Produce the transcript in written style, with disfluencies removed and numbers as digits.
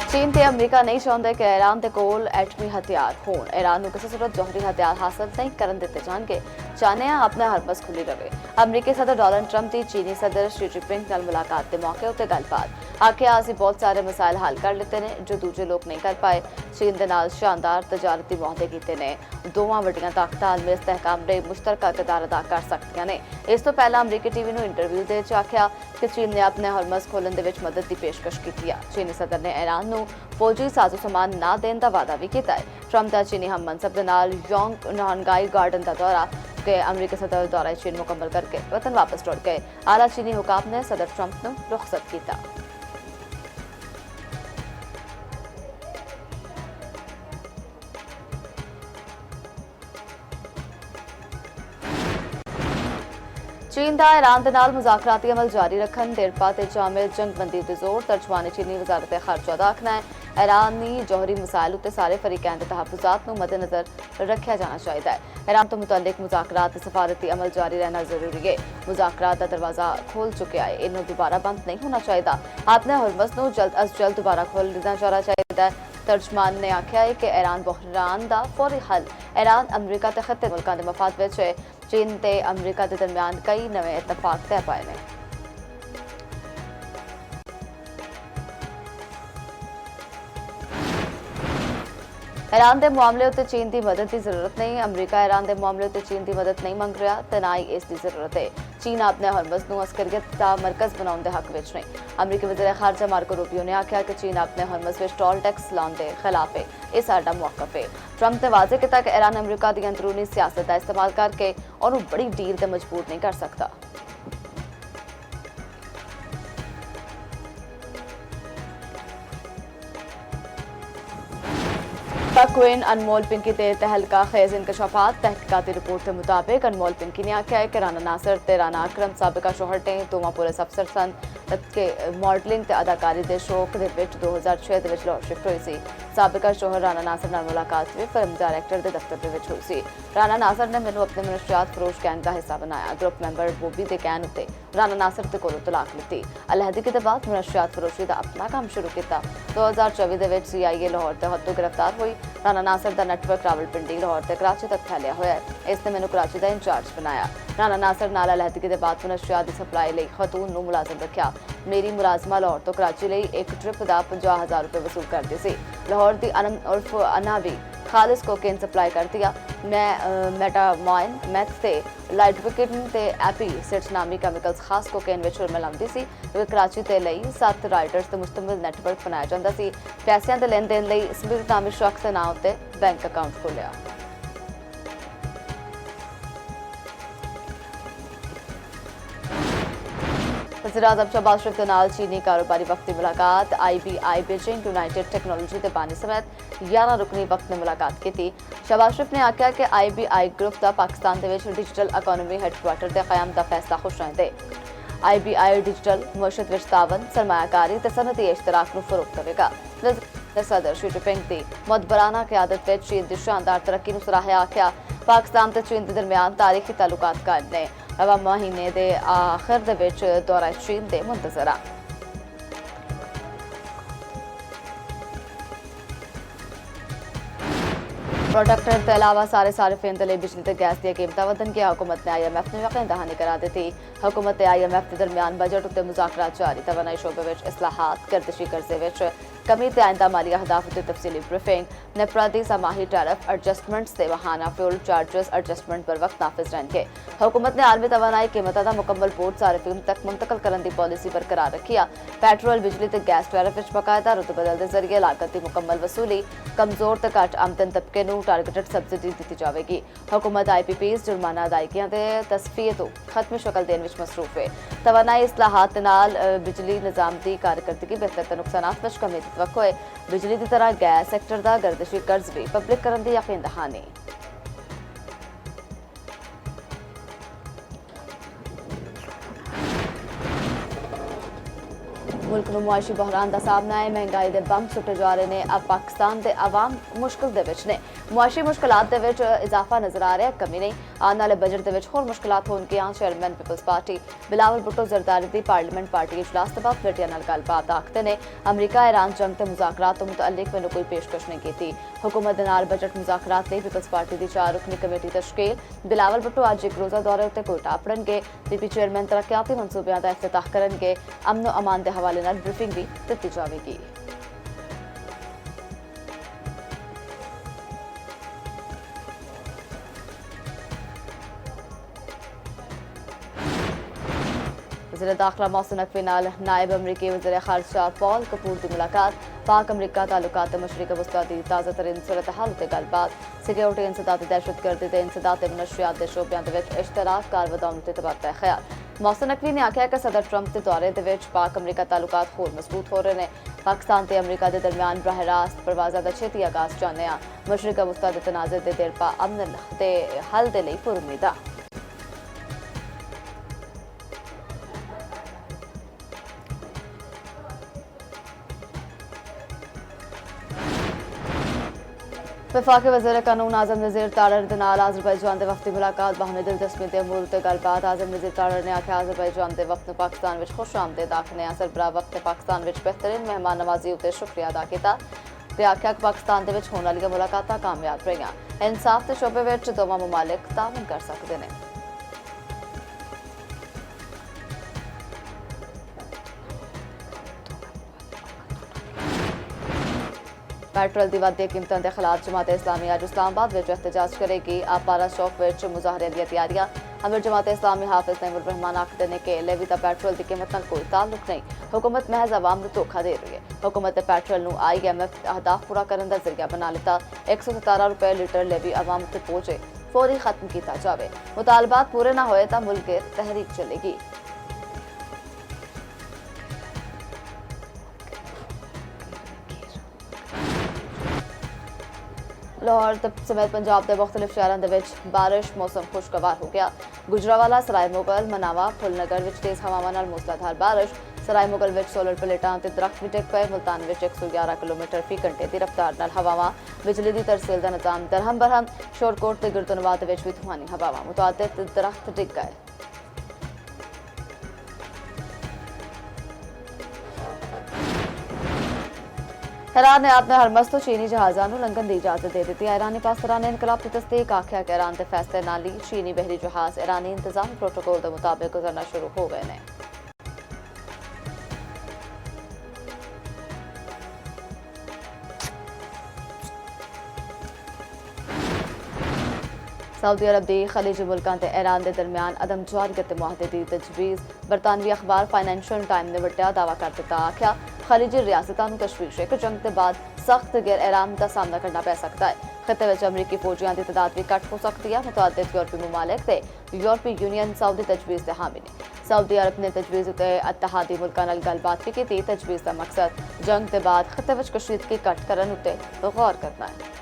चीन ते अमरीका नहीं चाहते कि ईरान के कोल एटमी हथियार होण। ईरान को किसी सूरत जौहरी हथियार हासिल नहीं करन दिते जाणगे। चाहने अपने हरबस खुली रहे। अमरीकी सदर डोनाल्ड ट्रंप की चीनी सदर शी जिनपिंग नाल मुलाकात के मौके उत्ते गलबात। आखिया असीं बहुत सारे मसाइल हल कर लिते ने जो दूजे लोग नहीं कर पाए। चीन दे नाल शानदार तजारती मुआहदे कीते ने। दोवां वड्डियां ताकतां आलमी इस्तेहकाम दे मुश्तरका किरदार अदा कर सकदियां ने। इस तो पहला अमरीकी टीवी नूं इंटरव्यू दे च आखिया कि चीन ने अपने हरमस खोलण दे विच मदद की पेशकश की। चीनी सदर ने ईरान नूं फौजी साजो समान ना देने का वादा भी किया है। ट्रंप का चीनी हम मनसब के नाल योंग नहानगाई गार्डन का दौरा के अमरीकी सदर दौरा चीन मुकम्मल करके वतन वापस लौट गए। आला चीनी हुकाम ने सदर ट्रंप नूं रुखसत किया। चीन का ईरान के नाल मुज़ाकराती अमल जारी रखन देरपा ते शामिल जंगबंदी ते जोर। तर्जमानी चीनी वजारत खारजा का आखना है ईरानी जौहरी मसाइल उत्ते सारे फरीकैन के तहफ़्फ़ुज़ात नूं मद्देनज़र रखा जाना चाहिए है। ईरान तो मुतल्लिक मुज़ाकरात ते सफारती अमल जारी रहना जरूरी है। मुज़ाकरात का दरवाज़ा खोल चुके हैं, इन्हें दोबारा बंद नहीं होना चाहिए। अपने हरमस नूं जल्द अज जल्द दोबारा खोल देना जाना चाहिए। तर्जमान ने आख्या है कि ईरान बहरान का फौरी हल ईरान अमरीका ते खत्ते मुल्कां दे मफाद विच है। चीन ते अमरीका के दरमियान कई नवे इतफाक तय पाए ने। ईरान के मामले उत्ते चीन की मदद की जरूरत नहीं। अमरीका ईरान के मामले उत्ते चीन की मदद नहीं मंग रहा ते ना ही इसकी जरूरत है। चीन अपने हरमस नूं अस्करियत का मरकज बनाने के हक विच नहीं। अमरीकी वज़ीर खारजा मार्को रूबियो ने आख्या कि चीन अपने हरमस विच टोल टैक्स लाने के खिलाफ है। यह साडा मौकफ है। ट्रंप ने वाजे किया कि ईरान अमरीका की अंदरूनी सियासत का इस्तेमाल करके उन्होंने बड़ी डील से मजबूर नहीं कर सकता। क्वीन अनमोल पिंकी ते तहलका खेज इंकशाफात। तहकीकाती रिपोर्ट के मुताबिक अनमोल पिंकी ने आख्या है कि राना नासिर ते राना अकरम साबिका शोहर ने दोवां पुलिस अफसर सन के मॉडलिंग ते अदाकारी के शौक के 2006 के लाहौर शिफ्ट हुई सी। साबिका शोहर राना नासिर नाल मुलाकात भी फिल्म डायरैक्टर के दफ्तर के हुई सी। राना नासिर ने मैनू अपने मनशियात फरोश गैंग का हिस्सा बनाया। ग्रुप मैंबर बोबी के कहने उत्ते राना नासिर के कोलों तलाक ली। अलहदगी के बाद मनशियात फरोशी का अपना काम शुरू किया। 2024 के CIA लाहौर के हत्थों गिरफ्तार हुई। राना नासिर का नैटवर्क रावलपिंडी लाहौर से कराची तक फैलिया हुआ है। इसने मैनू कराची का इंचार्ज बनाया। राना नासिर नाल अलहदगी के बाद मनशियात की सप्लाई लई खतून नूं मुलाजम रखा। मेरी मुलाजमा लाहौर तो कराची लई एक ट्रिप का 50,000 रुपये वसूल करती सी। लाहौर की अनम उर्फ अना भी खालिस कोकेन सप्लाई कर दिया। मैं मेटामॉइन मैथ से लाइडविकिन ते एपी सिट्स नामी कैमिकल्स खास कोकेन विच मिलाउंदी सी। कराची ते लई 7 राइडर्स ते मुश्तमिल नैटवर्क बनाया जांदा सी। पैसिਆਂ ਦੇ लेन देन लई स्मिथ नामी शख्स के नाम उत्ते बैंक अकाउंट खोलिया। वज़ीर-ए-आज़म शहबाज शरीफ के नाल चीनी कारोबारी वक्ती मुलाकात। IBI बीजिंग यूनाइटेड टेक्नोलॉजी के बानी समेत 11 रुकनी वक्त ने मुलाकात की। शहबाज शरीफ ने आख्या कि IBI ग्रुप का पाकिस्तान के डिजिटल इकोनॉमी हैडक्वार्टर के क़याम का फैसला खुशनुमा है। IBI डिजिटल मुआशत विच तावन सरमायाकारी ते सनती इश्तराक नूं फरोग देवेगा। सदर शी जिनपिंग की मुतबराना क़यादत विच चीन की शानदार तरक्की नूं सराहिया। आख्या पाकिस्तान ते चीन के दरमियान तारीखी ताल्लुकात कायम ने। रवा महीने के आखिर दे विच दौरा चीन के मुंतजरा। प्रोडक्टर के अलावा सारे सारिफिन के लिए बिजली ते गैस दी कीमतां वधन की हुकूमत ने IMF ने यकीन दहानी करा दी। हुकूमत ते IMF के दरमियान बजट उत्ते मुज़ाकरात जारी। तवानाई शोबे विच इस्लाहात गर्दिशी कर्जे विच कमी ते आइंदा माली अहदाफ उत्ते तफसीली ब्रीफिंग। नेपरादी समाही टैरिफ एडजस्टमेंट्स ते वहाना फ्यूल चार्जेस एडजस्टमेंट पर वक्त नाफिज रहेंगे। हुकूमत ने आलमी तवानाई कीमतां दा मुकम्मल बोर्ड सारिफिन तक मुंतकिल करने की पॉलिसी बरकरार रखी है। पेट्रोल बिजली ते गैस टैरिफ विच बकायदा रुतबदल के जरिए लागत की मुकम्मल वसूली। कमजोर ते घट आमदन तबके नूं टारगेटेड सब्सिडी दी जाएगी। हुकूमत IPPs जुर्माना अदायगियां ते तस्फीए तो खत्मी शक्ल देने विच मसरूफ है। तवानाई इस्लाहात दे नाल बिजली निज़ाम की कारकर्दगी बेहतर ते नुकसानात विच कमी दी तवक्को है। बिजली की तरह गैस सैक्टर का गर्दिशी कर्ज भी पब्लिक करने की यकीन दहानी। मुल्क में मुआशी बहरान का सामना है। महंगाई के बंब सुटे जा रहे हैं। अब पाकिस्तान के अवाम मुश्किल दे विच ने। मुआशी मुश्किलात दे विच इजाफा नजर आ रहा है, कमी नहीं। आने वाले बजट दे विच होर मुश्किलात होणगियां। Chairman Peoples Party Bilawal Bhutto Zardari दी पार्लीमेंट पार्टी इजलास दे बाद मीडिया नाल गलबात आखदे ने अमरीका ईरान जंग ते मुज़ाकरात तो मुतअल्लिक मैनूं कोई पेशकश नहीं कीती। हुकूमत दे नाल बजट मुज़ाकरात लई पीपल्स पार्टी दी 4 रुकनी कमेटी तश्कील। बिलावल भुट्टो अज्ज एक रोज़ा दौरे उत्ते कोयटा अपड़नगे। पीपी चेयरमैन तरक्याती मनसूबियां दा इफ्तिताह करनगे। अमन अमान दे हवाले नाल ब्रीफिंग भी दित्ती जावेगी। वज़ीर दाखिला मोहसिन नकवी नाल नायब अमरीकी वज़ीर ख़ारजा पॉल कपूर की मुलाकात। पाक अमरीका ताल्लुकात मशरिक़ वस्ता दी ताज़ा तरीन सूरत हाल उत्ते गलबात। सिक्योरिटी इंसदाद दहशतगर्दी ते इंसदाद मनशियात दे शोबियां दे विच इश्तराक कार वधाउण ते तबादला ख्याल। मोहसिन नकवी ने आख्या कि सदर ट्रंप के दौरे दे विच पाक अमरीका ताल्लुकात होर मजबूत हो रहे हैं। पाकिस्तान ते अमरीका दे दरमियान बराह रास्त परवाज़ां दा छेती आगाज़ चाहने आ। मशरिक़ वस्ता दे तनाज़े दे देरपा अमन ते हल दे लई पुरुमीद आ। वफाकी वज़ीर कानून आज़म नज़ीर तारड़ दे नाल अज़रबैजान दे वफ्दी मुलाकात। बाहमी दिलचस्पी ते अमूर ते गलबात। आज़म नज़ीर तारड़ ने आख्या अज़रबैजान दे वफ्द पाकिस्तान विच खुश आमदीद आखने आ। सरबराह वफ्द ने पाकिस्तान विच बेहतरीन मेहमान नवाजी उत्ते शुक्रिया अदा कीता ते आख्या कि पाकिस्तान दे विच होने वाली मुलाकातां कामयाब रहियां। इंसाफ ते शोबे विच दोवां ममालिक तावन कर सकदे ने। पेट्रोल दी वधिया कीमतां के खिलाफ जमात इस्लामी अज इस्लामाबाद विच एहतजाज करेगी। आपारा चौक विच मुजाहरे दी तैयारियां। अमीर जमात इस्लामी हाफिज नईमुर रहमान आखदे ने कि लेवी दा पेट्रोल की कीमत नाल कोई ताल्लुक नहीं। हुकूमत महज आवाम नूं धोखा दे रही है। हुकूमत ने पेट्रोल नूं IMF अहदाफ पूरा करने का जरिया बना लिता। 117 रुपए लीटर लेवी आवाम तक पहुंचे फौरी खत्म किया जाए। मुतालबात पूरे ना होए तो मुल्क तहरीक चलेगी। लाहौर समेत पंजाब के मुख्तलिफ शहरों के बारिश मौसम खुशगवार हो गया। गुजरावाला सराय मुगल मनावा फुलनगर में तेज़ हवावां नाल मूसलाधार बारिश। सराय मुगल में सोलर प्लेटां ते दरख्त भी डिग पे। मुल्तान में 111 किलोमीटर फी घंटे की रफ्तार नाल हवावां। बिजली की तरसील का निज़ाम दरहम बरहम। शोरकोट ते गिरदनवाद में भी तूफानी हवावां। मुतअद्दिद दरख्त डिग गए। ईरान ने अपने हरमस तो चीनी जहाज़ों को लंघन की इजाजत दे दी है। ईरानी पासदारान ने इनकलाब की तस्दीक आख्या कि ईरान के फैसले नाल ही चीनी बहरी जहाज़ ईरानी इंतजामी प्रोटोकॉल के मुताबिक गुजरना शुरू हो गए हैं। सऊदी अरब की खलीजी मुल्कों के ईरान के दरमियान अदम जारियत मुआहदे की तजवीज़। बरतानवी अखबार फाइनेंशियल टाइम ने वड्डा दावा कर दिता। आख्या खलीजी रियासतों को तशवीश है कि जंग के बाद सख्त गैर ईरान का सामना करना पै सकता है। खिते में अमरीकी फौजियों की तादाद भी घट हो सकती है। मुतअद्दिद यूरोपी ममालिक से यूरोपी यूनियन सऊदी तजवीज़ के हामी ने। सऊदी अरब ने तजवीज़ उत्ते इत्तेहादी मुल्कों नाल गलबात भी की। तजवीज़ का मकसद जंग के बाद खिते में कशीदगी घट करने उत्ते गौर करना है।